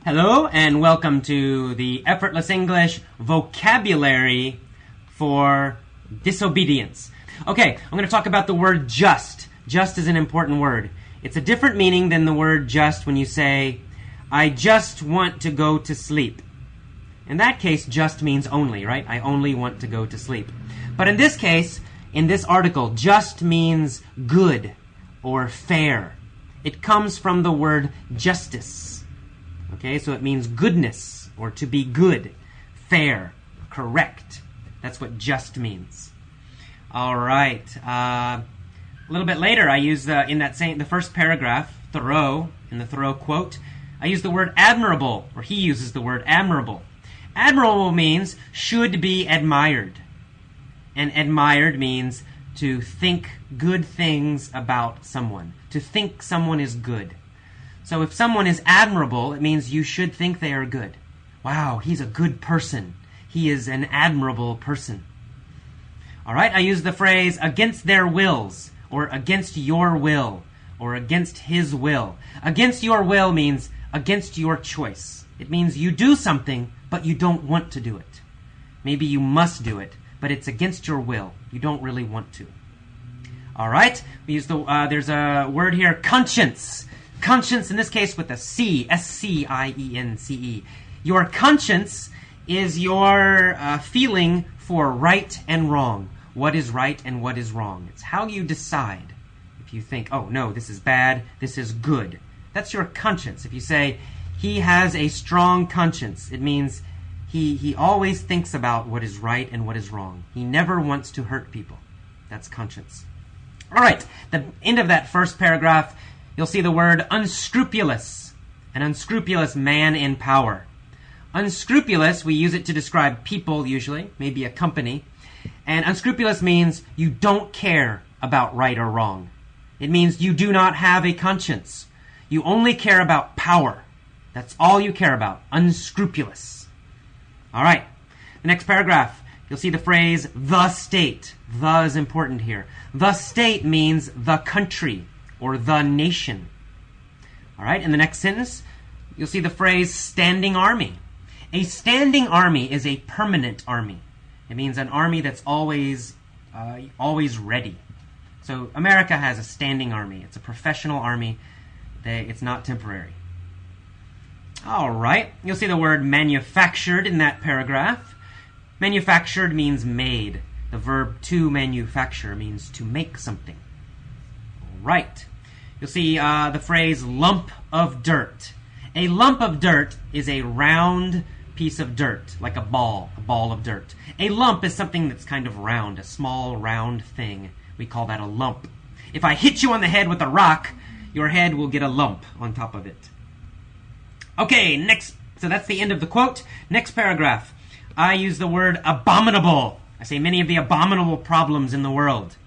Hello and welcome to the Effortless English vocabulary for disobedience. Okay, I'm going to talk about the word just. Just is an important word. It's a different meaning than the word just when you say, I just want to go to sleep. In that case, just means only, right? I only want to go to sleep. But in this case, in this article, just means good or fair. It comes from the word justice. Okay, so it means goodness, or to be good, fair, correct. That's what just means. All right. A little bit later, I use the first paragraph, Thoreau, in the Thoreau quote, I use the word admirable, or he uses the word admirable. Admirable means should be admired. And admired means to think good things about someone, to think someone is good. So if someone is admirable, it means you should think they are good. Wow, he's a good person. He is an admirable person. All right, I use the phrase against their wills, or against your will, or against his will. Against your will means against your choice. It means you do something, but you don't want to do it. Maybe you must do it, but it's against your will. You don't really want to. All right, we use there's a word here, conscience. Conscience, in this case with a C, S-C-I-E-N-C-E. Your conscience is your feeling for right and wrong. What is right and what is wrong. It's how you decide. If you think, oh, no, this is bad, this is good. That's your conscience. If you say, he has a strong conscience, it means he always thinks about what is right and what is wrong. He never wants to hurt people. That's conscience. All right, the end of that first paragraph, you'll see the word unscrupulous, an unscrupulous man in power. Unscrupulous, we use it to describe people usually, maybe a company. And unscrupulous means you don't care about right or wrong. It means you do not have a conscience. You only care about power. That's all you care about, unscrupulous. All right, the next paragraph, you'll see the phrase the state. The is important here. The state means the country, or the nation. All right, in the next sentence, you'll see the phrase standing army. A standing army is a permanent army. It means an army that's always ready. So America has a standing army. It's a professional army. It's not temporary. All right, you'll see the word manufactured in that paragraph. Manufactured means made. The verb to manufacture means to make something. Right. You'll see the phrase lump of dirt. A lump of dirt is a round piece of dirt, like a ball of dirt. A lump is something that's kind of round, a small round thing. We call that a lump. If I hit you on the head with a rock, your head will get a lump on top of it. Okay, next. So that's the end of the quote. Next paragraph. I use the word abominable. I say many of the abominable problems in the world.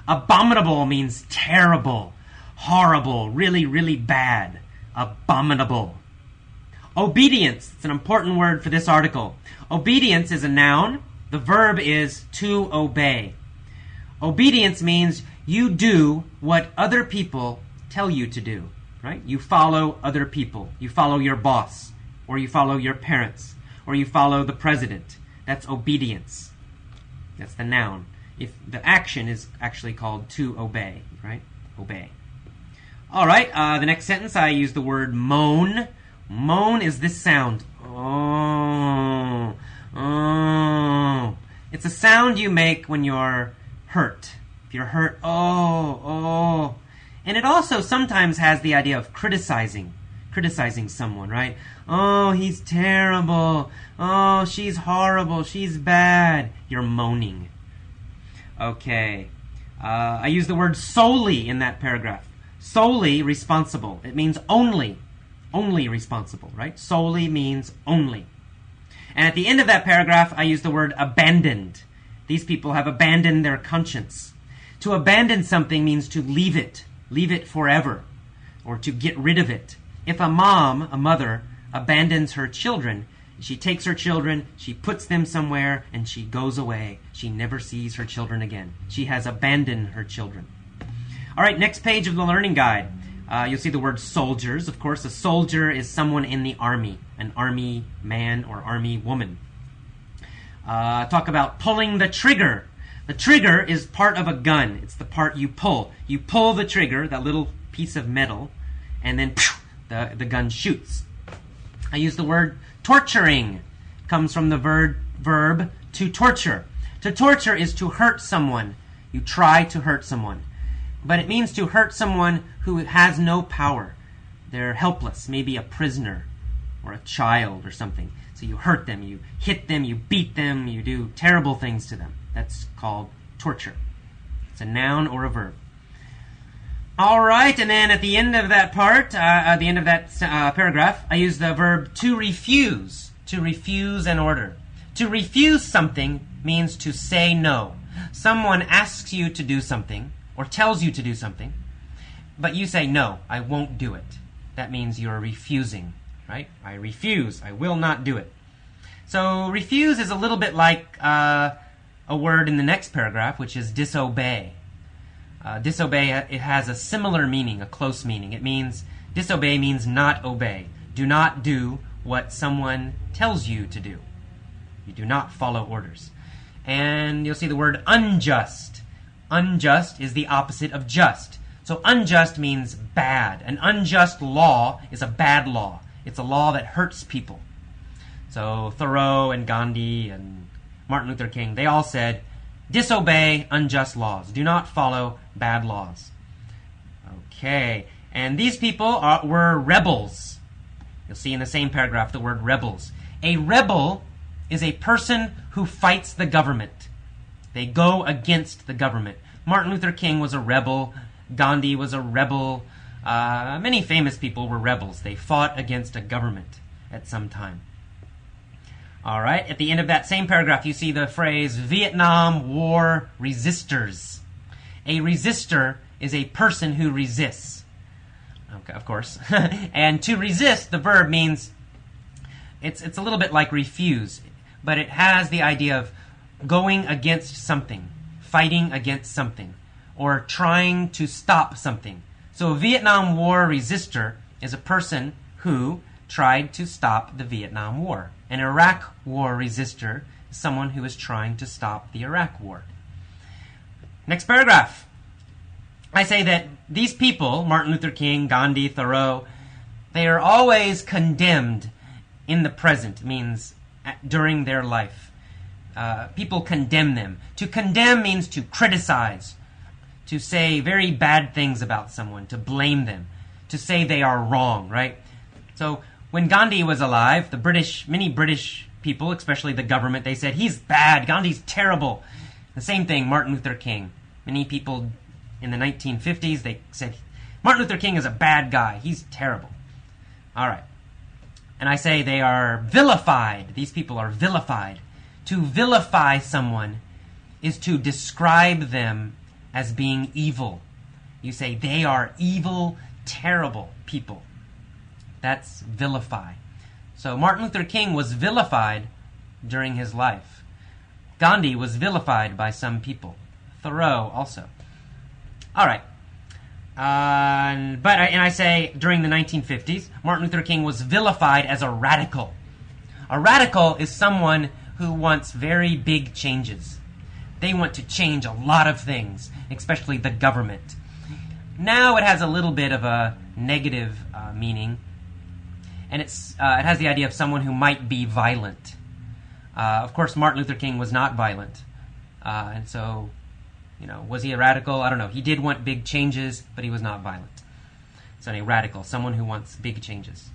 Abominable means terrible, horrible, really, really bad. Abominable. Obedience. It's an important word for this article. Obedience is a noun. The verb is to obey. Obedience means you do what other people tell you to do, right? You follow other people. You follow your boss, or you follow your parents, or you follow the president. That's obedience. That's the noun. If the action is actually called to obey, right? Obey. All right, the next sentence, I use the word moan. Moan is this sound. Oh, oh. It's a sound you make when you're hurt. If you're hurt, oh, oh. And it also sometimes has the idea of criticizing someone, right? Oh, he's terrible. Oh, she's horrible. She's bad. You're moaning. Okay. I use the word solely in that paragraph. Solely responsible. It means only responsible, right? Solely means only. And at the end of that paragraph, I use the word abandoned. These people have abandoned their conscience. To abandon something means to leave it forever, or to get rid of it. If a mother, abandons her children, she takes her children, she puts them somewhere, and she goes away. She never sees her children again. She has abandoned her children. All right, next page of the learning guide. You'll see the word soldiers. Of course, a soldier is someone in the army, an army man or army woman. Talk about pulling the trigger. The trigger is part of a gun. It's the part you pull. You pull the trigger, that little piece of metal, and then the gun shoots. I use the word torturing. It comes from the verb to torture. To torture is to hurt someone. You try to hurt someone. But it means to hurt someone who has no power. They're helpless, maybe a prisoner or a child or something. So you hurt them, you hit them, you beat them, you do terrible things to them. That's called torture. It's a noun or a verb. All right, and then at the end of that part, at the end of that paragraph, I use the verb to refuse an order. To refuse something means to say no. Someone asks you to do something or tells you to do something, but you say, no, I won't do it. That means you're refusing, right? I refuse. I will not do it. So refuse is a little bit like a word in the next paragraph, which is disobey. Disobey, it has a similar meaning, a close meaning. It means, disobey means not obey. Do not do what someone tells you to do. You do not follow orders. And you'll see the word unjust. Unjust is the opposite of just. So unjust means bad. An unjust law is a bad law. It's a law that hurts people. So Thoreau and Gandhi and Martin Luther King, they all said, disobey unjust laws. Do not follow bad laws. Okay, and these people were rebels. You'll see in the same paragraph the word rebels. A rebel is a person who fights the government. They go against the government. Martin Luther King was a rebel. Gandhi was a rebel. Many famous people were rebels. They fought against a government at some time. All right, at the end of that same paragraph, you see the phrase Vietnam War resistors. A resistor is a person who resists. Okay, of course. And to resist, the verb means, it's a little bit like refuse, but it has the idea of going against something, fighting against something, or trying to stop something. So a Vietnam War resistor is a person who tried to stop the Vietnam War. An Iraq War resistor is someone who is trying to stop the Iraq War. Next paragraph. I say that these people, Martin Luther King, Gandhi, Thoreau, they are always condemned in the present, means during their life. People condemn them. To condemn means to criticize, to say very bad things about someone, to blame them, to say they are wrong, right? So when Gandhi was alive, many British people, especially the government, they said, he's bad, Gandhi's terrible. The same thing, Martin Luther King. Many people in the 1950s, they said, Martin Luther King is a bad guy, he's terrible. All right. And I say they are vilified. These people are vilified. To vilify someone is to describe them as being evil. You say they are evil, terrible people. That's vilify. So Martin Luther King was vilified during his life. Gandhi was vilified by some people. Thoreau also. All right. I say during the 1950s, Martin Luther King was vilified as a radical. A radical is someone who wants very big changes. They want to change a lot of things, especially the government. Now it has a little bit of a negative meaning, and it has the idea of someone who might be violent. Of course, Martin Luther King was not violent, and so, was he a radical? I don't know. He did want big changes, but he was not violent. So a radical, someone who wants big changes.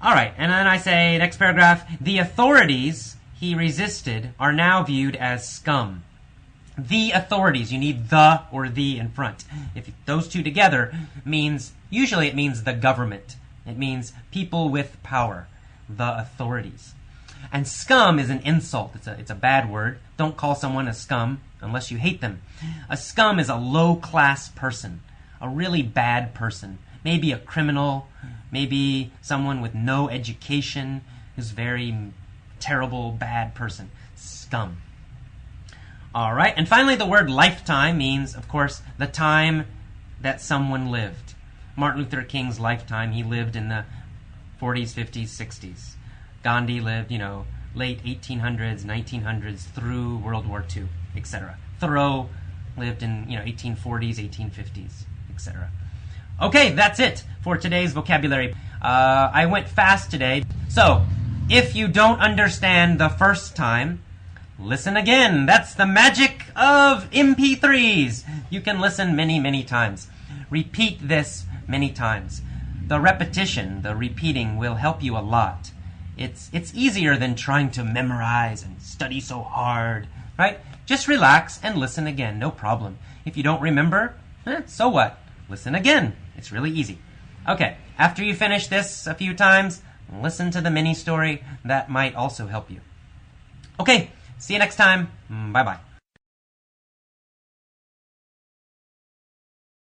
All right, and then I say, next paragraph, the authorities he resisted are now viewed as scum. The authorities, you need the or the in front. If those two together usually it means the government. It means people with power, the authorities. And scum is an insult. It's a bad word. Don't call someone a scum unless you hate them. A scum is a low-class person, a really bad person. Maybe a criminal, maybe someone with no education who's very terrible, bad person. Scum. All right, and finally the word lifetime means, of course, the time that someone lived. Martin Luther King's lifetime. He lived in the 40s, 50s, 60s. Gandhi lived, late 1800s, 1900s through World War II, etc. Thoreau lived in, 1840s, 1850s, etc. Okay, that's it for today's vocabulary. I went fast today. So, if you don't understand the first time, listen again. That's the magic of MP3s. You can listen many, many times. Repeat this many times. The repetition, the repeating will help you a lot. It's easier than trying to memorize and study so hard, right? Just relax and listen again, no problem. If you don't remember, so what? Listen again. It's really easy. Okay, after you finish this a few times, listen to the mini story. That might also help you. Okay, see you next time. Bye-bye.